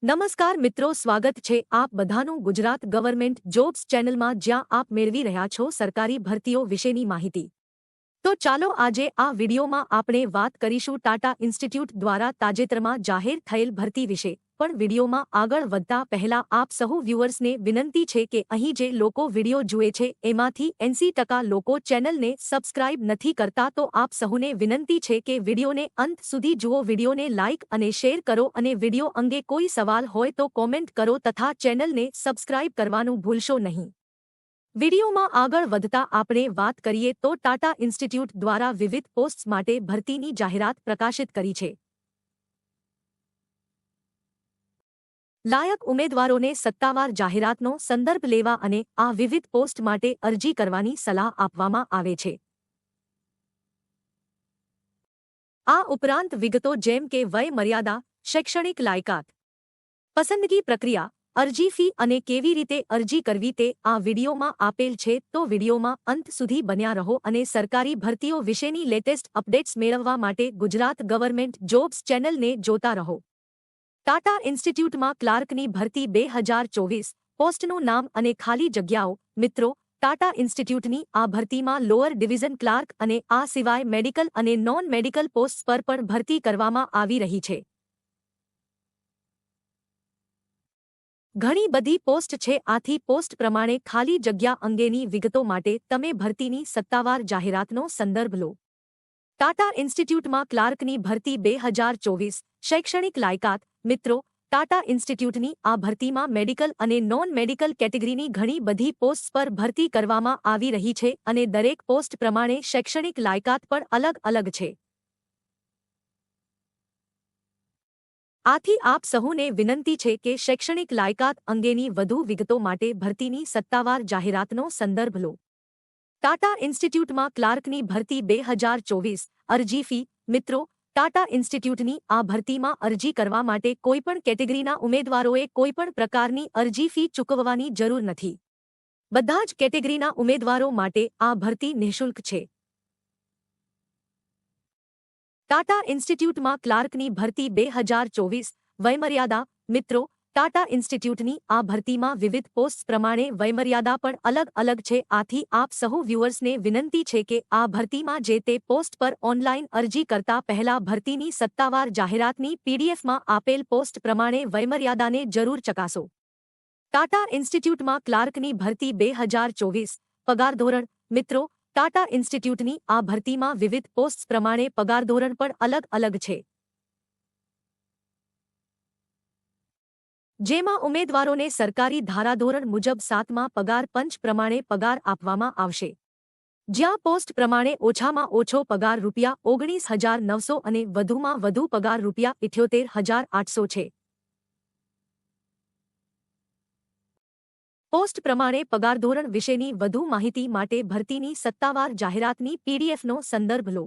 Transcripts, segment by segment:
નમસ્કાર મિત્રો, સ્વાગત છે આપ બધાનું ગુજરાત ગવર્મેન્ટ જોબ્સ ચેનલમાં, જ્યાં આપ મેળવી રહ્યા છો સરકારી ભરતીઓ વિશેની માહિતી। તો ચાલો આજે આ વિડીયોમાં આપણે વાત કરીશું ટાટા ઇન્સ્ટિટ્યૂટ દ્વારા તાજેતરમાં જાહેર થયેલ ભરતી વિશે। પણ વિડીયોમાં આગળ વધતા પહેલા આપ સહુ વ્યુઅર્સને વિનંતી છે કે અહીં જે લોકો વિડીયો જુએ છે એમાંથી 80% લોકો ચેનલને સબસ્ક્રાઇબ નથી કરતા, તો આપ સહુને વિનંતી છે કે વિડીયોને અંત સુધી જુઓ, વિડીયોને લાઇક અને શેર કરો અને વિડીયો અંગે કોઈ સવાલ હોય તો કોમેન્ટ કરો તથા ચેનલને સબસ્ક્રાઇબ કરવાનું ભૂલશો નહીં। વિડીયોમાં આગળ વધતા આપણે વાત કરીએ તો ટાટા ઇન્સ્ટિટ્યૂટ દ્વારા વિવિધ પોસ્ટ્સ માટે ભરતીની જાહેરાત પ્રકાશિત કરી છે। લાયક ઉમેદવારોને સત્તાવાર જાહેરાતનો સંદર્ભ લેવા અને આ વિવિધ પોસ્ટ માટે અરજી કરવાની સલાહ આપવામાં આવે છે। આ ઉપરાંત વિગતો જેમ કે વય મર્યાદા, શૈક્ષણિક લાયકાત, પસંદગી પ્રક્રિયા, અરજી ફી અને કેવી રીતે અરજી કરવી તે આ વિડીયોમાં આપેલ છે। તો વિડીયોમાં અંત સુધી બન્યા રહો અને સરકારી ભરતીઓ વિશેની લેટેસ્ટ અપડેટ્સ મેળવવા માટે ગુજરાત ગવર્મેન્ટ જોબ્સ ચેનલને જોતા રહો। ટાટા ઇન્સ્ટિટ્યૂટમાં ક્લાર્કની ભરતી 2024 પોસ્ટનું નામ અને ખાલી જગ્યાઓ। મિત્રો, ટાટા ઇન્સ્ટિટ્યૂટની આ ભરતીમાં લોઅર ડિવિઝન ક્લાર્ક અને આ સિવાય મેડિકલ અને નોન મેડિકલ પોસ્ટ્સ પર પણ ભરતી કરવામાં આવી રહી છે। ઘણી બધી પોસ્ટ છે, આથી પોસ્ટ પ્રમાણે ખાલી જગ્યા અંગેની વિગતો માટે તમે ભરતીની સત્તાવાર જાહેરાતનો સંદર્ભ લો। ટાટા ઇન્સ્ટિટ્યૂટમાં ક્લાર્કની ભરતી 2024 શૈક્ષણિક લાયકાત। મિત્રો, ટાટા ઇન્સ્ટિટ્યૂટની આ ભરતીમાં મેડિકલ અને નોન મેડિકલ કેટેગરીની ઘણી બધી પોસ્ટ્સ પર ભરતી કરવામાં આવી રહી છે અને દરેક પોસ્ટ પ્રમાણે શૈક્ષણિક લાયકાત પણ અલગ અલગ છે। આથી આપ સહુને વિનંતી છે કે શૈક્ષણિક લાયકાત અંગેની વધુ વિગતો માટે ભરતીની સત્તાવાર જાહેરાતનો સંદર્ભ લો। ટાટા ઇન્સ્ટિટ્યૂટમાં ક્લાર્કની ભરતી 2024 અરજી ફી। મિત્રો, ટાટા ઇન્સ્ટિટ્યૂટની આ ભરતીમાં અરજી કરવા માટે કોઈપણ કેટેગરીના ઉમેદવારોએ કોઈપણ પ્રકારની અરજી ફી ચૂકવવાની જરૂર નથી। બધા જ કેટેગરીના ઉમેદવારો માટે આ ભરતી નિઃશુલ્ક છે। ટાટા ઇન્સ્ટિટ્યૂટમાં ક્લાર્કની ભરતી 2024 વયમર્યાદા। મિત્રો, ટાટા ઇન્સ્ટિટ્યૂટની આ ભરતીમાં વિવિધ પોસ્ટ્સ પ્રમાણે વયમર્યાદા પણ અલગ અલગ છે। આથી આપ સહુ વ્યુઅર્સને વિનંતી છે કે આ ભરતીમાં જે તે પોસ્ટ પર ઓનલાઈન અરજી કરતા પહેલા ભરતીની સત્તાવાર જાહેરાતની પીડીએફમાં આપેલ પોસ્ટ પ્રમાણે વયમર્યાદાને જરૂર ચકાસો। ટાટા ઇન્સ્ટિટ્યૂટમાં ક્લાર્કની ભરતી 2024 પગાર ધોરણ। મિત્રો, ટાટા ઇન્સ્ટિટ્યૂટની આ ભરતીમાં વિવિધ પોસ્ટ્સ પ્રમાણે પગાર ધોરણ પણ અલગ અલગ છે, જેમાં ઉમેદવારોને સરકારી ધારાધોરણ મુજબ 7મા પગાર પંચ પ્રમાણે પગાર આપવામાં આવશે, જ્યાં પોસ્ટ પ્રમાણે ઓછામાં ઓછો પગાર ₹19,900 અને વધુમાં વધુ પગાર ₹78,800 છે। પોસ્ટ પ્રમાણે પગાર ધોરણ વિશેની વધુ માહિતી માટે ભરતીની સત્તાવાર જાહેરાતની પીડીએફનો સંદર્ભ લો।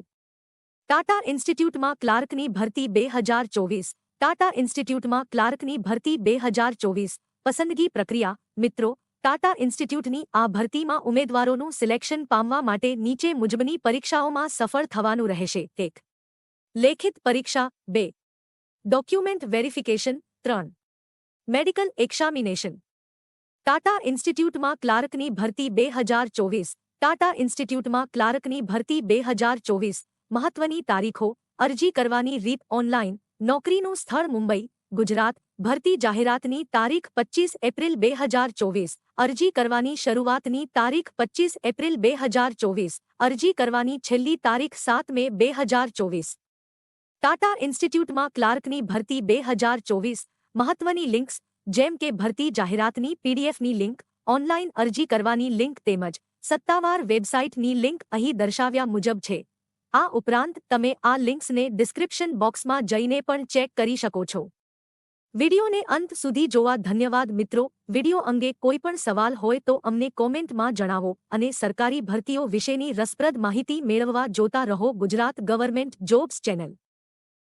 ટાટા ઇન્સ્ટિટ્યૂટમાં ક્લાર્કની ભરતી 2024 ટાટા ઇન્સ્ટિટ્યૂટમાં ક્લાર્કની ભરતી 2024 પસંદગી પ્રક્રિયા। મિત્રો, ટાટા ઇન્સ્ટિટ્યૂટની આ ભરતીમાં ઉમેદવારોનું સિલેક્શન પામવા માટે નીચે મુજબની પરીક્ષાઓમાં સફળ થવાનું રહેશે। 1. લેખિત પરીક્ષા 2. Document verification 3. Medical examination. Tata ઇન્સ્ટિટ્યૂટમાં ક્લાર્કની ભરતી 2024 ટાટા ઇન્સ્ટિટ્યૂટમાં ક્લાર્કની ભરતી 2024 મહત્વની તારીખો। અરજી કરવાની રીત ઓનલાઈન। નોકરીનું સ્થળ મુંબઈ, ગુજરાત। ભરતી જાહેરાતની તારીખ 25 એપ્રિલ 2024। અરજી કરવાની શરૂઆતની તારીખ 25 એપ્રિલ 2024। અરજી કરવાની છેલ્લી તારીખ 7 મે 2024। ટાટા ઇન્સ્ટિટ્યૂટમાં ક્લાર્કની ભરતી 2024 મહત્વની લિંક્સ જેમ કે ભરતી જાહેરાતની પીડીએફની લિંક, ઓનલાઈન અરજી કરવાની લિંક તેમજ સત્તાવાર વેબસાઇટની લિંક અહીં દર્શાવ્યા મુજબ છે। આ ઉપરાંત તમે આ લિંક્સને ડિસ્ક્રિપ્શન બોક્સમાં જઈને પણ ચેક કરી શકો છો। વિડીયોને અંત સુધી જોવા ધન્યવાદ મિત્રો। વિડીયો અંગે કોઈ પણ સવાલ હોય તો અમને કોમેન્ટમાં જણાવો અને સરકારી ભરતીઓ વિશેની રસપ્રદ માહિતી મેળવવા જોતા રહો ગુજરાત ગવર્મેન્ટ જોબ્સ ચેનલ।